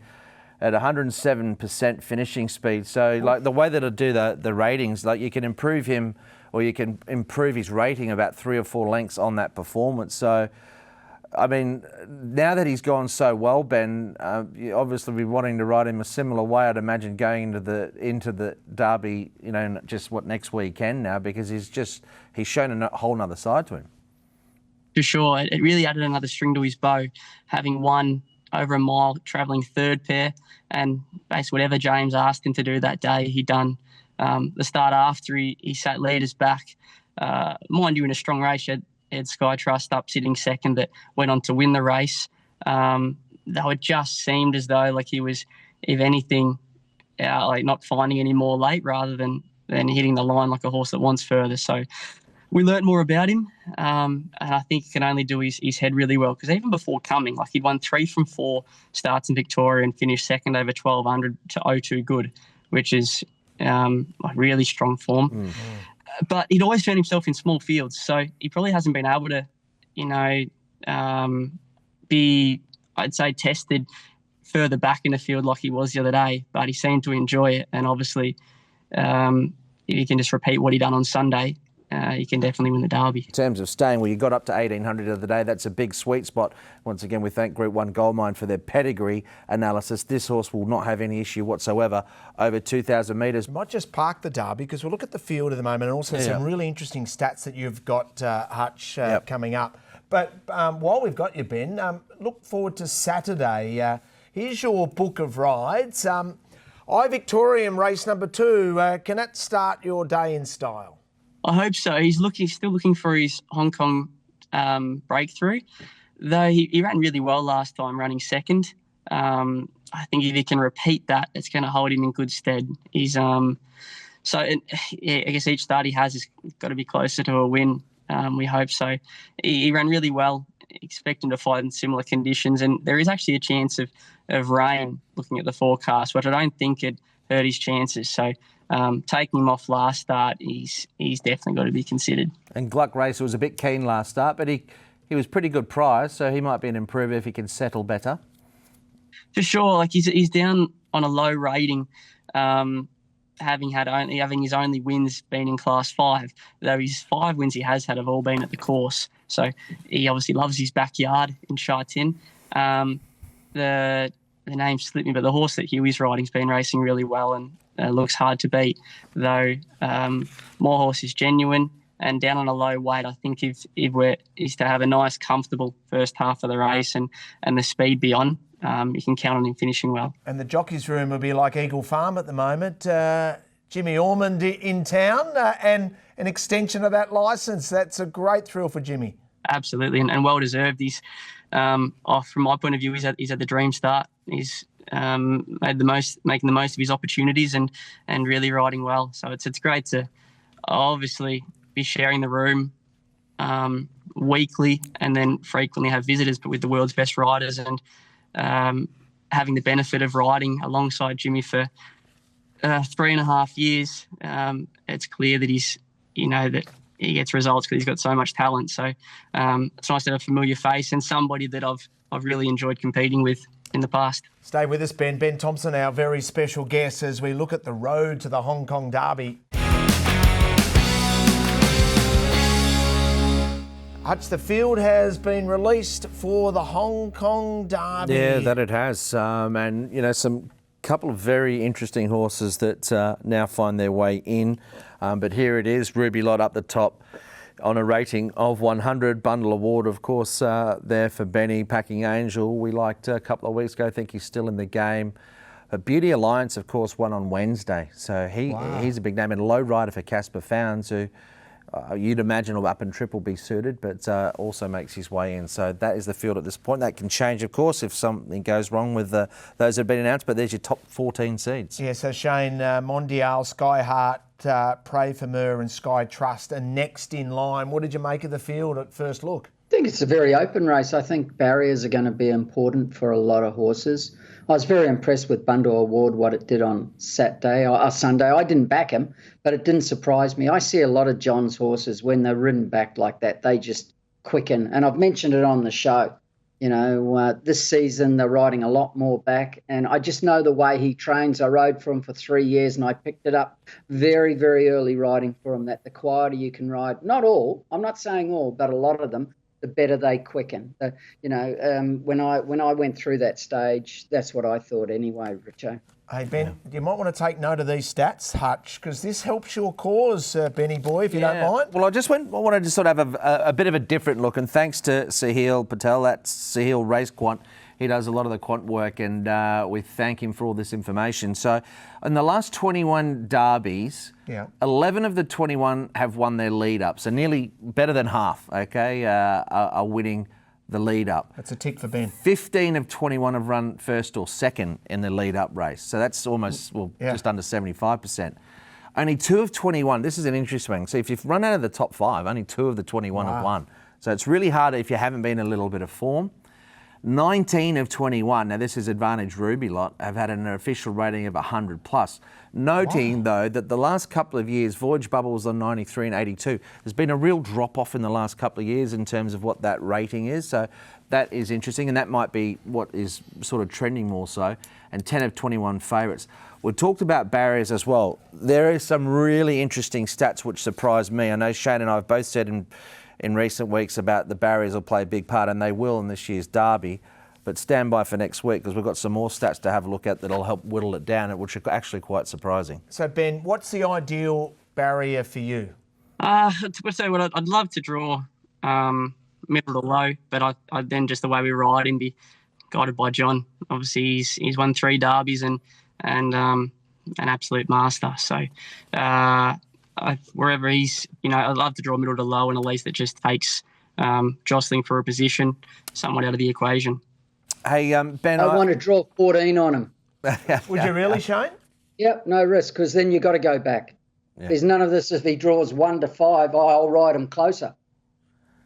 at 107% finishing speed. So, like, the way that I do the ratings, like, you can improve him or you can improve his rating about 3 or 4 lengths on that performance. So, I mean, now that he's gone so well, Ben, you obviously be wanting to ride him a similar way, I'd imagine, going into the Derby, just next weekend now, because he's shown a whole nother side to him. For sure, it really added another string to his bow, having won over a mile, travelling third pair, and basically whatever James asked him to do that day, he done. The start after he sat leaders back, mind you, in a strong race, he had Sky Trust up sitting second that went on to win the race. Though it just seemed as though like he was, if anything, not finding any more late rather than hitting the line like a horse that wants further. So we learnt more about him, and I think he can only do his head really well, because even before coming, like, he'd won 3 from 4 starts in Victoria and finished second over 1200 to 0-2 good, which is really strong form. Mm-hmm. But he'd always found himself in small fields, so he probably hasn't been able to, be, I'd say, tested further back in the field like he was the other day. But he seemed to enjoy it, and obviously, if he can just repeat what he done on Sunday, he can definitely win the Derby. In terms of staying, well, you got up to 1800 the other day. That's a big sweet spot. Once again, we thank Group 1 Goldmine for their pedigree analysis. This horse will not have any issue whatsoever over 2,000 metres. Might just park the Derby, because we'll look at the field at the moment, and also some really interesting stats that you've got, Hutch, coming up. But while we've got you, Ben, look forward to Saturday. Here's your book of rides. Victorian race number 2. Can that start your day in style? I hope so. He's still looking for his Hong Kong breakthrough, though he ran really well last time, running second. I think if he can repeat that, it's going to hold him in good stead. He's I guess each start he has got to be closer to a win. We hope so. He ran really well, expecting to fight in similar conditions, and there is actually a chance of rain, looking at the forecast, which I don't think it hurt his chances. So taking him off last start, he's definitely got to be considered. And Gluck Racer was a bit keen last start, but he was pretty good prize, so he might be an improver if he can settle better. For sure, like he's down on a low rating, having his only wins been in Class 5, though his 5 wins he has had have all been at the course. So he obviously loves his backyard in Sha Tin. The name slipped me, but the horse that Huey's riding's been racing really well and looks hard to beat, though More Horse is genuine and down on a low weight. I think if is to have a nice, comfortable first half of the race and the speed beyond, you can count on him finishing well. And the jockeys room will be like Eagle Farm at the moment. Jimmy Ormond in town and an extension of that licence. That's a great thrill for Jimmy. Absolutely, and well deserved. He's, from my point of view, he's had the dream start. He's making the most of his opportunities and really riding well. So it's great to obviously be sharing the room weekly and then frequently have visitors, but with the world's best riders, and having the benefit of riding alongside Jimmy for 3.5 years. It's clear that that he gets results because he's got so much talent. So it's nice to have a familiar face and somebody that I've really enjoyed competing with in the past. Stay with us, Ben. Ben Thompson, our very special guest, as we look at the road to the Hong Kong Derby. Hutch, the field has been released for the Hong Kong Derby. Yeah, that it has. And, you know, some couple of very interesting horses that now find their way in. But here it is, Ruby Lot up the top on a rating of 100. Bundle Award, of course, there for Benny. Packing Angel, we liked a couple of weeks ago. I think he's still in the game. But Beauty Alliance, of course, won on Wednesday. So he's a big name. And a low rider for Casper Founds, who you'd imagine will up and triple be suited, but also makes his way in. So that is the field at this point. That can change, of course, if something goes wrong with those that have been announced. But there's your top 14 seeds. Yeah, so Shane, Mondial, Sky Heart, Pray for Mer and Sky Trust are next in line. What did you make of the field at first look? I think it's a very open race. I think barriers are going to be important for a lot of horses. I was very impressed with Bundle Award, what it did on Sunday. I didn't back him, but it didn't surprise me. I see a lot of John's horses, when they're ridden back like that, they just quicken. And I've mentioned it on the show. You know, this season they're riding a lot more back. And I just know the way he trains. I rode for him for 3 years and I picked it up very, very early riding for him, that the quieter you can ride, not all, I'm not saying all, but a lot of them, the better they quicken. When I went through that stage, that's what I thought anyway, Richo. Hey, Ben, you might want to take note of these stats, Hutch, because this helps your cause, Benny boy, if you don't mind. Well, I wanted to sort of have a bit of a different look, and thanks to Sahil Patel, that's Sahil Race Quant. He does a lot of the quant work, and we thank him for all this information. So in the last 21 derbies, 11 of the 21 have won their lead-up, so nearly better than half, okay, are winning the lead-up. That's a tick for Ben. 15 of 21 have run first or second in the lead-up race, so that's almost, just under 75%. Only 2 of 21, this is an interesting one. So if you've run out of the top 5, only 2 of the 21 have won. So it's really hard if you haven't been in a little bit of form. 19 of 21, now this is Advantage Ruby Lot, have had an official rating of 100 plus. Noting though that the last couple of years, Voyage Bubble was on 93 and 82. There's been a real drop off in the last couple of years in terms of what that rating is. So that is interesting, and that might be what is sort of trending more so. And 10 of 21 favourites. We talked about barriers as well. There is some really interesting stats which surprised me. I know Shane and I have both said in recent weeks about the barriers will play a big part, and they will in this year's derby. But stand by for next week, because we've got some more stats to have a look at that'll help whittle it down, which are actually quite surprising. So Ben, what's the ideal barrier for you? I'd love to draw middle to low, but I then just the way we ride him, be guided by John. Obviously, he's won 3 derbies and an absolute master. So wherever he's, I'd love to draw middle to low, and at least it just takes jostling for a position somewhat out of the equation. Hey, Ben, I want to draw 14 on him. Would you really, Shane? Yep, no risk, because then you got to go back. There's none of this. If he draws 1 to 5, I'll ride him closer.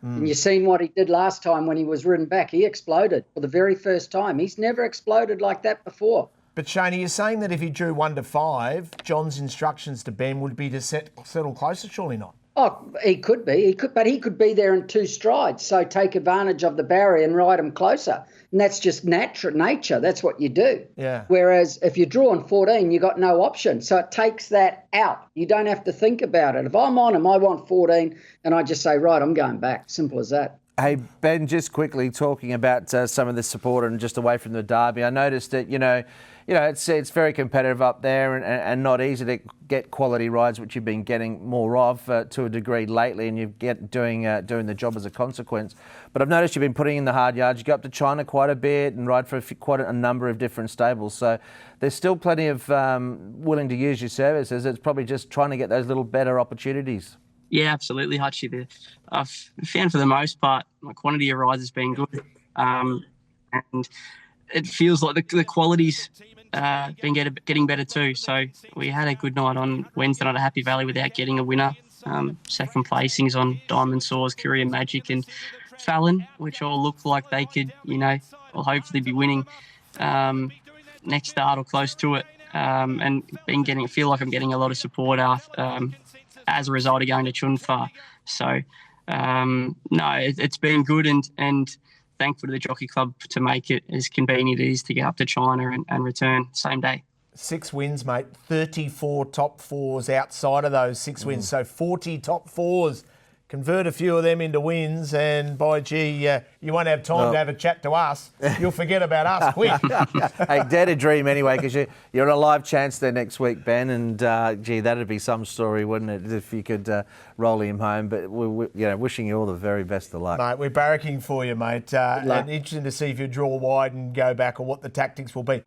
And you've seen what he did last time when he was ridden back. He exploded for the very first time. He's never exploded like that before. But Shane, are you saying that if he drew 1 to 5, John's instructions to Ben would be to settle closer? Surely not. Oh, he could be. But he could be there in 2 strides. So take advantage of the barrier and ride him closer. And that's just nature. That's what you do. Yeah. Whereas if you're drawing 14, you got no option. So it takes that out. You don't have to think about it. If I'm on him, I want 14, and I just say, right, I'm going back. Simple as that. Hey, Ben, just quickly talking about some of the support and just away from the derby, I noticed that, it's very competitive up there and not easy to get quality rides, which you've been getting more of to a degree lately, and you're doing the job as a consequence. But I've noticed you've been putting in the hard yards. You go up to China quite a bit and ride for quite a number of different stables. So there's still plenty of willing to use your services. It's probably just trying to get those little better opportunities. Yeah, absolutely, Hutchie. I've found for the most part my quantity of rides has been good, and it feels like the quality's been getting better too. So we had a good night on Wednesday night at Happy Valley without getting a winner. Second placings on Diamond Soars, Courier Magic and Fallon, which all look like they could, will hopefully be winning next start or close to it. And feel like I'm getting a lot of support as a result of going to Chunfa. So, it's been good and thankful to the Jockey Club to make it as convenient it is to get up to China and return same day. 6 wins, mate. 34 top 4s outside of those 6 wins. So 40 top 4s convert a few of them into wins, and by gee, you won't have time to have a chat to us. You'll forget about us quick. Hey, dare to dream anyway, because you're a live chance there next week, Ben, and gee, that'd be some story, wouldn't it, if you could roll him home. But we're wishing you all the very best of luck. Mate, we're barracking for you, mate. And interesting to see if you draw wide and go back, or what the tactics will be.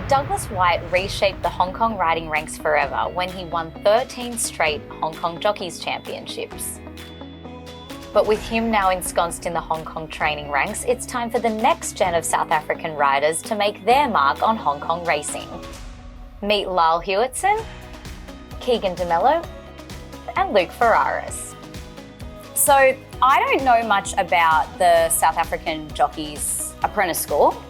Douglas White reshaped the Hong Kong riding ranks forever when he won 13 straight Hong Kong Jockeys Championships. But with him now ensconced in the Hong Kong training ranks, it's time for the next gen of South African riders to make their mark on Hong Kong racing. Meet Lyle Hewitson, Keagan de Melo, and Luke Ferraris. So I don't know much about the South African Jockeys Apprentice School.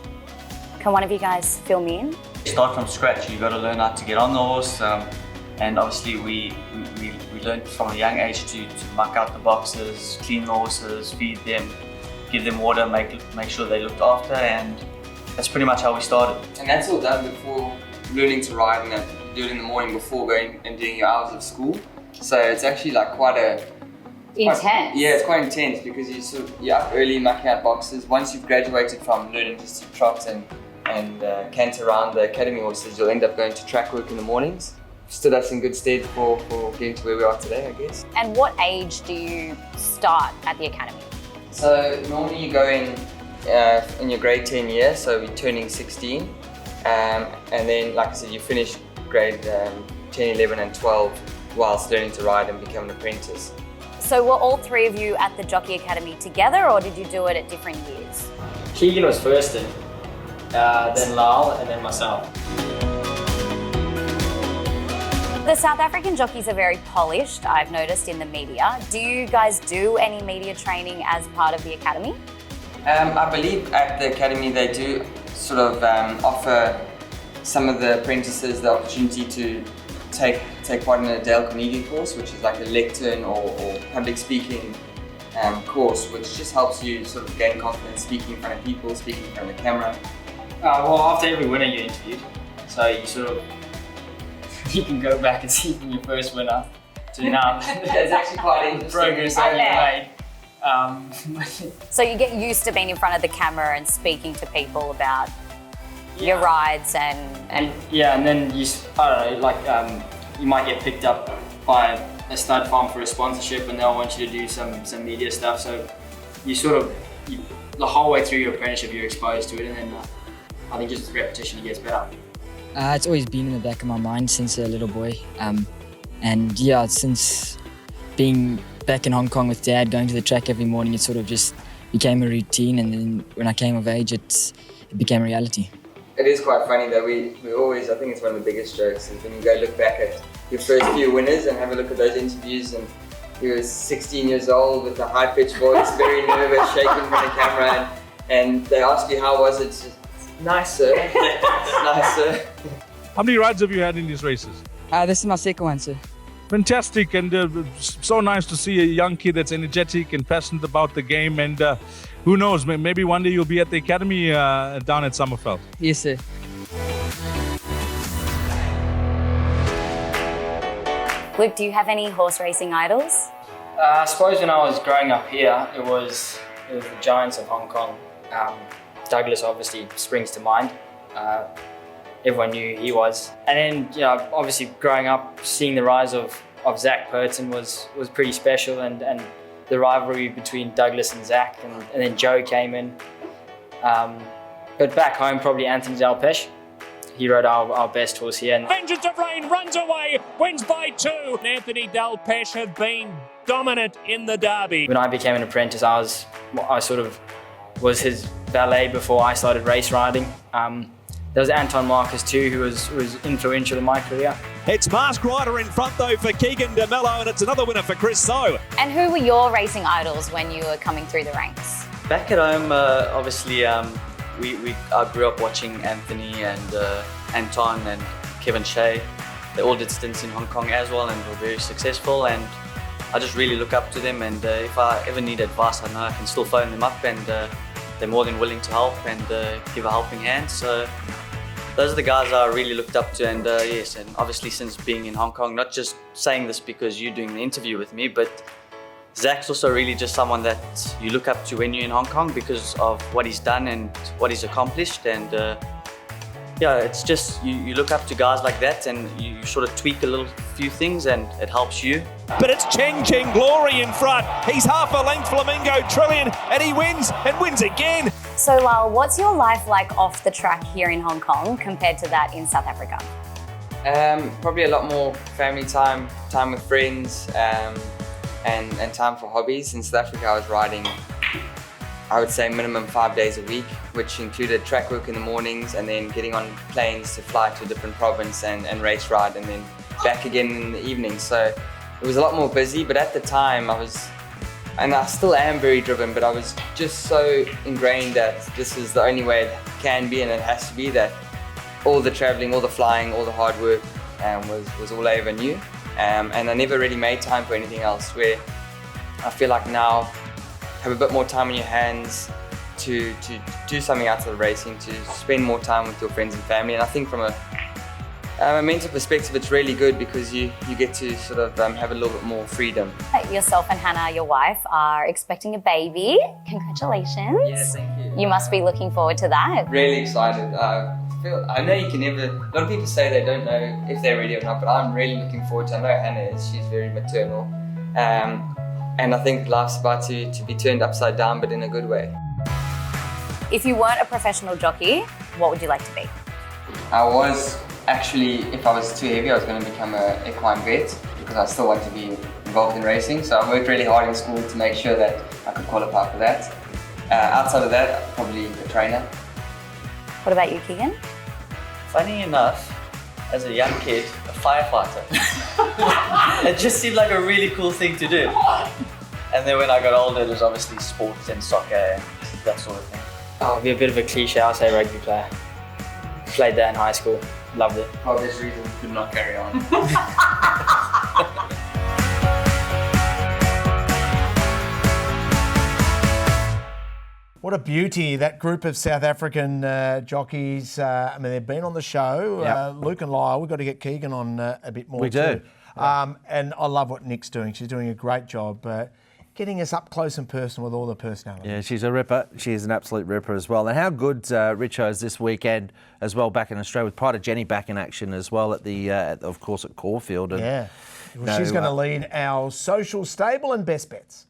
Can one of you guys fill me in? Start from scratch. You've got to learn how to get on the horse, and obviously we learned from a young age to muck out the boxes, clean the horses, feed them, give them water, make sure they looked after, and that's pretty much how we started. And that's all done before learning to ride, and that do it in the morning before going and doing your hours of school. So it's actually like intense. It's quite intense, because you're up early mucking out boxes. Once you've graduated from learning just to trot and canter around the academy horses, you'll end up going to track work in the mornings. Stood us in good stead for getting to where we are today, I guess. And what age do you start at the academy? So normally you go in your grade 10 year, so we're turning 16. And then, like I said, you finish grade 10, 11 and 12 whilst learning to ride and become an apprentice. So were all three of you at the Jockey Academy together, or did you do it at different years? Keagan was first in, then Lyle, and then myself. The South African jockeys are very polished, I've noticed in the media. Do you guys do any media training as part of the academy? I believe at the academy they do sort of offer some of the apprentices the opportunity to take part in a Dale Carnegie course, which is like a lectern or public speaking course, which just helps you sort of gain confidence speaking in front of people, speaking in front of the camera. Well, after every winner you interviewed, so you can go back and see from your first winner to now. It's actually quite interesting. Progress that you made. So you get used to being in front of the camera and speaking to people about your rides and yeah, and then you might get picked up by a stud farm for a sponsorship, and they'll want you to do some media stuff. So you the whole way through your apprenticeship you're exposed to it, and then I think just repetition gets better. It's always been in the back of my mind since a little boy, and yeah, since being back in Hong Kong with Dad, going to the track every morning, it sort of just became a routine, and then when I came of age, it became a reality. It is quite funny that we always, I think it's one of the biggest jokes, is when you go look back at your first few winners and have a look at those interviews, and he was 16 years old with a high-pitched voice, very nervous, shaking in front of camera, and they ask you how was it, it's just, nice sir, nice sir. How many rides have you had in these races? This is my second one, sir. Fantastic, and so nice to see a young kid that's energetic and passionate about the game, and who knows, maybe one day you'll be at the academy down at Summerfeld. Yes, sir. Luke, do you have any horse racing idols? I suppose when I was growing up here, it was the giants of Hong Kong. Douglas obviously springs to mind. Everyone knew who he was. And then, obviously growing up, seeing the rise of Zach Purton was pretty special, and the rivalry between Douglas and Zach, and then Joe came in. But back home, probably Anthony Delpeche. He rode our best horse here. Vengeance of Rain runs away, wins by 2. Anthony Delpeche have been dominant in the Derby. When I became an apprentice, I sort of was his valet before I started race riding. There was Anton Marcus too, who was influential in my career. It's Mask Rider in front though for Keagan de Melo, and it's another winner for Chris So. And who were your racing idols when you were coming through the ranks? Back at home, obviously, I grew up watching Anthony and Anton and Kevin Shea. They all did stints in Hong Kong as well and were very successful, and I just really look up to them, and if I ever need advice, I know I can still phone them up and they're more than willing to help and give a helping hand. So those are the guys I really looked up to, and yes, and obviously since being in Hong Kong, not just saying this because you're doing the interview with me, but Zach's also really just someone that you look up to when you're in Hong Kong because of what he's done and what he's accomplished. And yeah, it's just you look up to guys like that, and you sort of tweak a little few things and it helps you. But it's Cheng Cheng Glory in front. He's half a length Flamingo Trillion, and he wins and wins again. So Lyle, what's your life like off the track here in Hong Kong compared to that in South Africa? Probably a lot more family time with friends, and time for hobbies. In South Africa, I was riding, I would say minimum 5 days a week, which included track work in the mornings and then getting on planes to fly to a different province and race ride, and then back again in the evening. So it was a lot more busy, but at the time and I still am very driven, but I was just so ingrained that this is the only way it can be and it has to be, that all the traveling, all the flying, all the hard work was all I ever knew. And I never really made time for anything else, where I feel like now have a bit more time on your hands to do something outside of racing, to spend more time with your friends and family. And I think from a mental perspective, it's really good because you get to sort of have a little bit more freedom. Yourself and Hannah, your wife, are expecting a baby. Congratulations. Yeah, thank you. You must be looking forward to that. Really excited. I know you can never, a lot of people say they don't know if they're ready or not, but I'm really looking forward to it. I know Hannah is, she's very maternal. And I think life's about to be turned upside down, but in a good way. If you weren't a professional jockey, what would you like to be? I was actually, if I was too heavy, I was going to become an equine vet because I still want to be involved in racing. So I worked really hard in school to make sure that I could qualify for that. Outside of that, probably a trainer. What about you, Keagan? Funny enough, as a young kid, a firefighter. It just seemed like a really cool thing to do. And then when I got older, it was obviously sports and soccer and that sort of thing. I'll be a bit of a cliche, I'll say rugby player. Played that in high school, loved it. For obvious reasons, could not carry on. What a beauty, that group of South African jockeys. I mean, they've been on the show. Yep. Luke and Lyle, we've got to get Keagan on a bit more. We do. And I love what Nick's doing. She's doing a great job getting us up close and personal with all the personality. Yeah, she's a ripper. She's an absolute ripper as well. And how good RICHO's this weekend as well back in Australia, with Pride of Jenny back in action as well at the, of course, at Caulfield. And, yeah. Well, she's going to lead our social stable and best bets.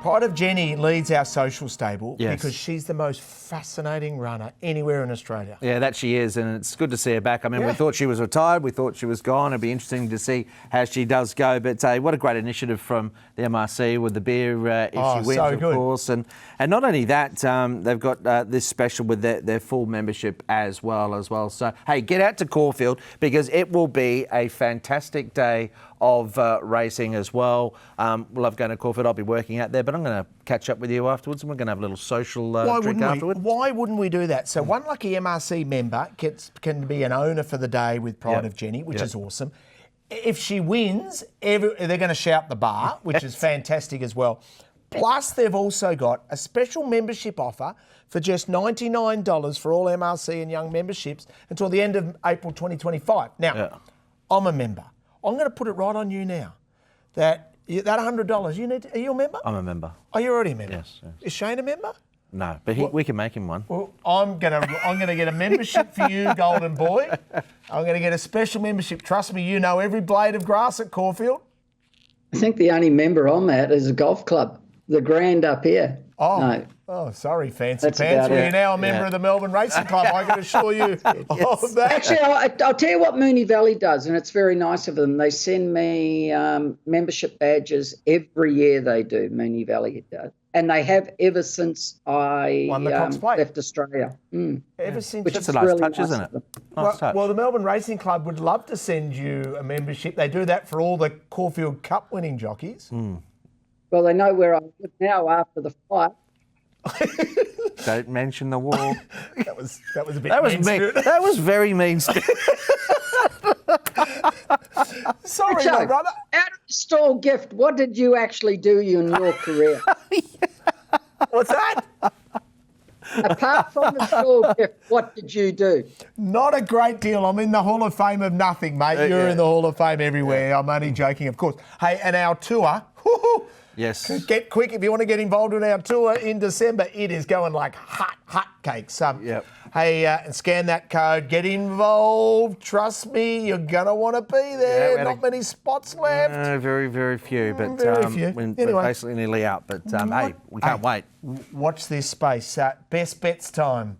Pride of Jenny leads our social stable because she's the most fascinating runner anywhere in Australia. Yeah, that she is, and it's good to see her back. I mean, we thought she was retired, we thought she was gone. It'd be interesting to see how she does go. But what a great initiative from the MRC with the beer if she wins, of course. And not only that, they've got this special with their full membership as well. So, hey, get out to Caulfield because it will be a fantastic day of racing as well. We'll love going to Caulfield. I'll be working out there, but I'm going to catch up with you afterwards and we're going to have a little social drink afterwards. Why wouldn't we do that? So one lucky MRC member can be an owner for the day with Pride of Jenny, which is awesome. If she wins, they're going to shout the bar, which is fantastic as well. Plus, they've also got a special membership offer for just $99 for all MRC and young memberships until the end of April 2025. Now, I'm a member. I'm going to put it right on you now that $100 you need to, are you a member? I'm a member. Oh, you're already a member? Yes. Is Shane a member? No, but we can make him one. Well, I'm gonna get a membership for you, Golden Boy. I'm going to get a special membership. Trust me, you know every blade of grass at Caulfield. I think the only member I'm at is a golf club, the Grand up here. Oh, no. Oh, sorry, Fancy That's Pants. about Well, it. you're now a member of the Melbourne Racing Club. I can assure you of that. Actually, I'll tell you what Moonee Valley does, and it's very nice of them. They send me membership badges every year. They do, Moonee Valley does. And they have ever since I left Australia. Ever since. That's a nice touch, isn't it? Nice touch. Well, the Melbourne Racing Club would love to send you a membership. They do that for all the Caulfield Cup winning jockeys. Well, they know where I live now after the fight. Don't mention the war. That was a bit That was mean. That was very mean. Sorry, my brother. Out of Stall gift, what did you actually do in your career? What's that? Apart from the stall gift, what did you do? Not a great deal. I'm in the Hall of Fame of nothing, mate. You're in the Hall of Fame everywhere. I'm only joking, of course. Hey, and our tour, yes. Get quick if you want to get involved in our tour in December. It is going like hot cakes. Yep. Hey, and scan that code. Get involved. Trust me, you're going to want to be there. Not many spots left. Very, very few. But very few. We're Anyway. basically nearly out. But hey, we can't wait. Watch this space. Best bets time.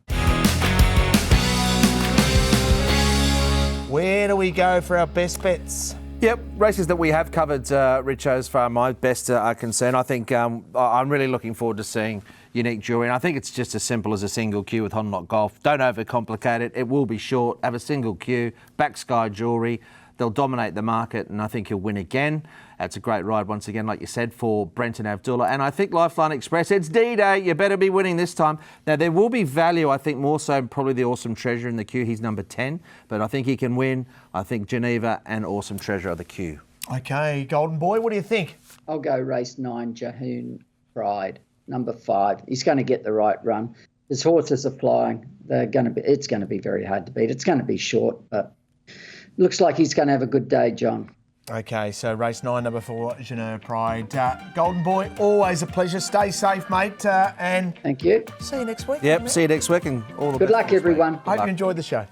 Where do we go for our best bets? Yep, races that we have covered, Richo, as far as my best are concerned. I think I'm really looking forward to seeing Unique Jewelry. And I think it's just as simple as a single queue with Honlock Golf. Don't overcomplicate it. It will be short. Have a single queue. Back Sky Jewelry. They'll dominate the market, and I think he'll win again. It's a great ride once again, like you said, for Brent and Abdullah. And I think Lifeline Express, it's D-Day. You better be winning this time. Now, there will be value, I think, more so probably the Awesome Treasure in the queue. He's number 10, but I think he can win. I think Geneva and Awesome Treasure are the queue. Okay, Golden Boy, what do you think? I'll go race 9, Jahoon Pride, number 5. He's going to get the right run. His horses are flying. It's going to be very hard to beat. It's going to be short, but looks like he's going to have a good day, John. Okay, so race 9, number 4, Geneva Pride. Golden Boy, always a pleasure. Stay safe, mate, and thank you. See you next week. Yep, see you next week, and all the Good best luck, everyone. Hope you enjoyed the show.